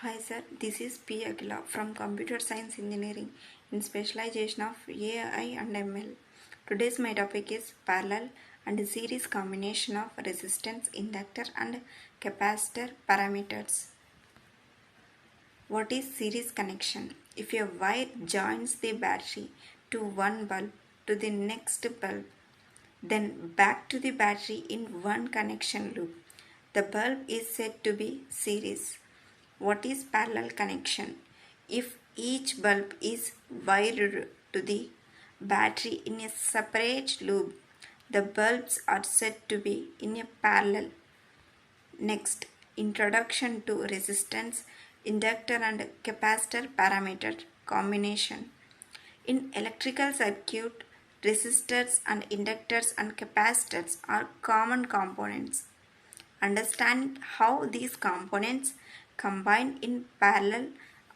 Hi sir, this is P. Akhila from Computer Science Engineering in specialization of AI and ML. Today's my topic is parallel and series combination of resistance, inductor and capacitor parameters. What is series connection? If a wire joins the battery to one bulb to the next bulb, then back to the battery in one connection loop, the bulb is said to be series. What is parallel connection? If each bulb is wired to the battery in a separate loop, the bulbs are said to be in a parallel. Next, introduction to resistance, inductor and capacitor parameter combination. In electrical circuit, resistors and inductors and capacitors are common components. Understand how these components combine in parallel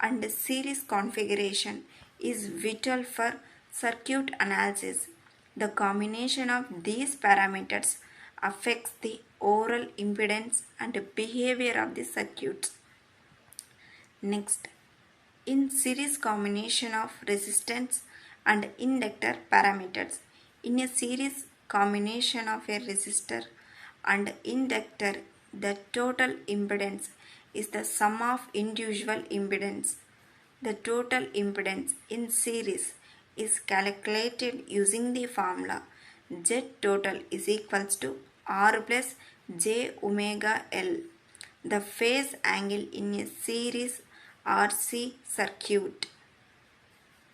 and series configuration is vital for circuit analysis. The combination of these parameters affects the overall impedance and behavior of the circuits. Next, in series combination of resistance and inductor parameters. In a series combination of a resistor and inductor, the total impedance is the sum of individual impedance. The total impedance in series is calculated using the formula Z total is equals to R plus J omega L. The phase angle in a series RC circuit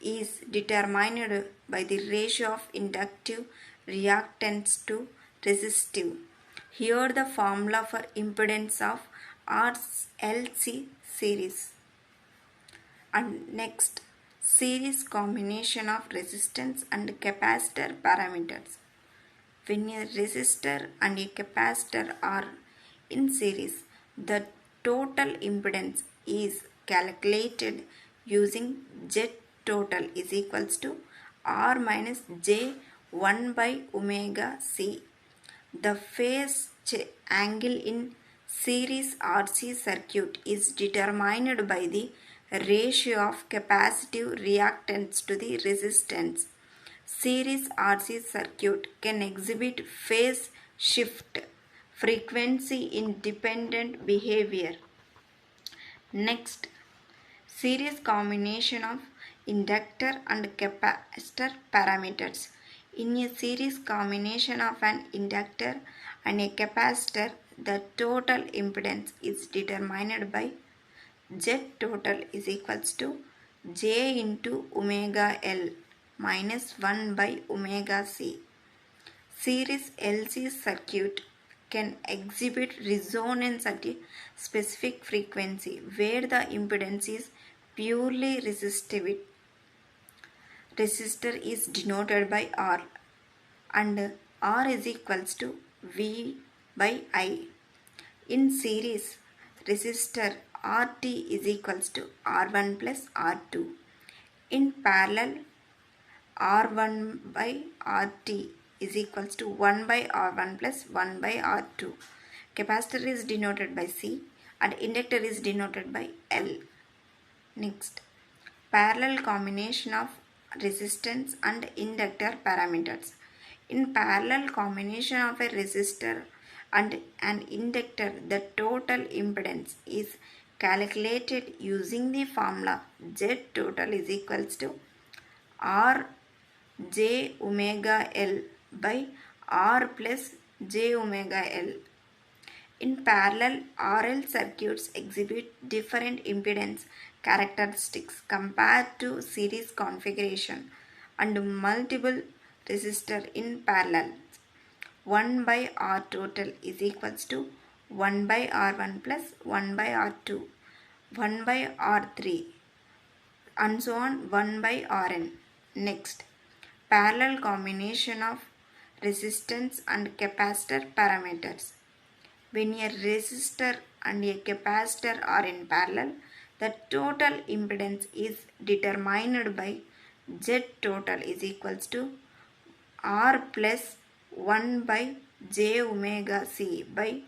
is determined by the ratio of inductive reactance to resistive. Here the formula for impedance of RLC series. And next, series combination of resistance and capacitor parameters. When a resistor and a capacitor are in series, the total impedance is calculated using Z total is equals to R minus J 1 by omega C. The phase angle in series RC circuit is determined by the ratio of capacitive reactance to the resistance. Series RC circuit can exhibit phase shift, frequency independent behavior. Next, series combination of inductor and capacitor parameters. In a series combination of an inductor and a capacitor, the total impedance is determined by Z total is equals to J into omega L minus 1 by omega C. Series LC circuit can exhibit resonance at a specific frequency where the impedance is purely resistive. Resistor is denoted by R and R is equals to V by I. In series, resistor RT is equals to R1 plus R2. In parallel, R1 by RT is equals to 1 by R1 plus 1 by R2. Capacitor is denoted by C and inductor is denoted by L. Next, parallel combination of resistance and inductor parameters. In parallel combination of a resistor and an inductor, the total impedance is calculated using the formula Z total is equals to R J omega L by R plus J omega L. In parallel, RL circuits exhibit different impedance characteristics compared to series configuration and multiple resistor in parallel. 1 by R total is equals to 1 by R1 plus 1 by R2, 1 by R3 and so on 1 by Rn. Next, parallel combination of resistance and capacitor parameters. When a resistor and a capacitor are in parallel, the total impedance is determined by Z total is equals to R plus 1 by J omega C by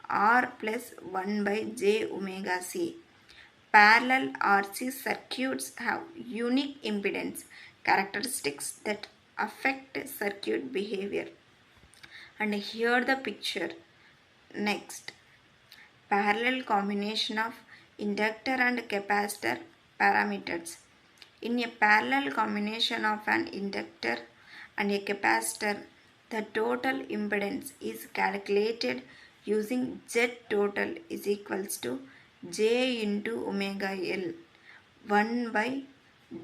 R plus 1 by J omega C. Parallel RC circuits have unique impedance characteristics that affect circuit behavior. And here the picture. Next, parallel combination of inductor and capacitor parameters. In a parallel combination of an inductor and a capacitor, the total impedance is calculated using Z total is equals to J into omega L 1 by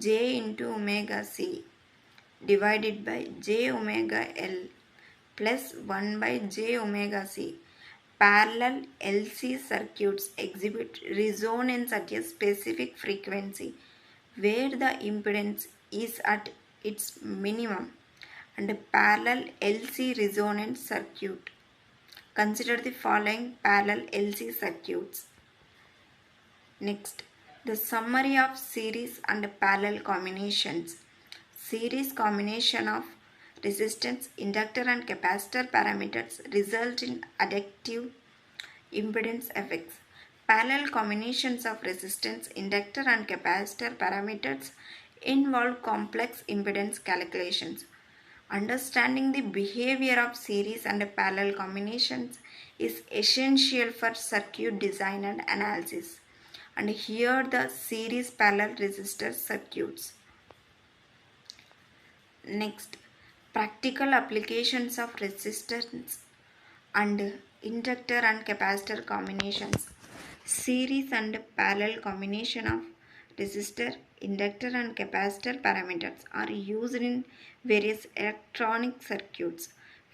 J into omega C divided by J omega L plus 1 by J omega C. Parallel LC circuits exhibit resonance at a specific frequency where the impedance is at its minimum, and a parallel LC resonance circuit. Consider the following parallel LC circuits. Next, the summary of series and parallel combinations. Series combination of resistance, inductor and capacitor parameters result in additive impedance effects. Parallel combinations of resistance, inductor and capacitor parameters involve complex impedance calculations. Understanding the behavior of series and parallel combinations is essential for circuit design and analysis. And here the series parallel resistor circuits. Next, practical applications of resistance and inductor and capacitor combinations. Series and parallel combination of resistor, inductor and capacitor parameters are used in various electronic circuits,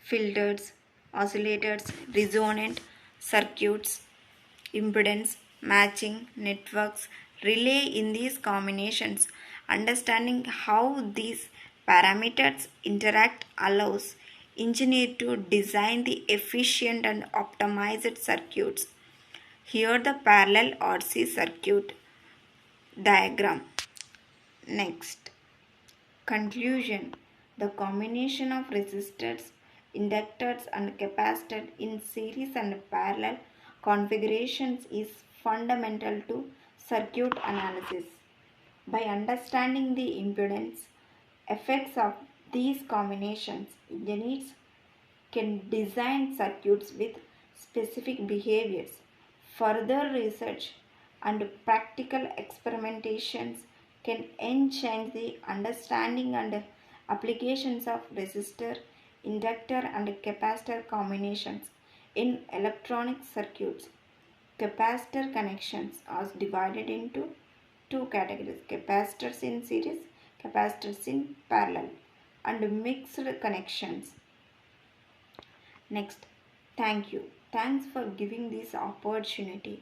filters, oscillators, resonant circuits, impedance matching networks. Relay in these combinations. Understanding how these parameters interact allows engineer to design the efficient and optimized circuits. Here the parallel RC circuit diagram. Next, conclusion. The combination of resistors, inductors and capacitors in series and parallel configurations is fundamental to circuit analysis. By understanding the impedance effects of these combinations, engineers can design circuits with specific behaviors. Further research and practical experimentations can enhance the understanding and applications of resistor, inductor and capacitor combinations in electronic circuits. Capacitor connections are divided into two categories: capacitors in series, capacitors in parallel, and mixed connections. Next, thank you. Thanks for giving this opportunity.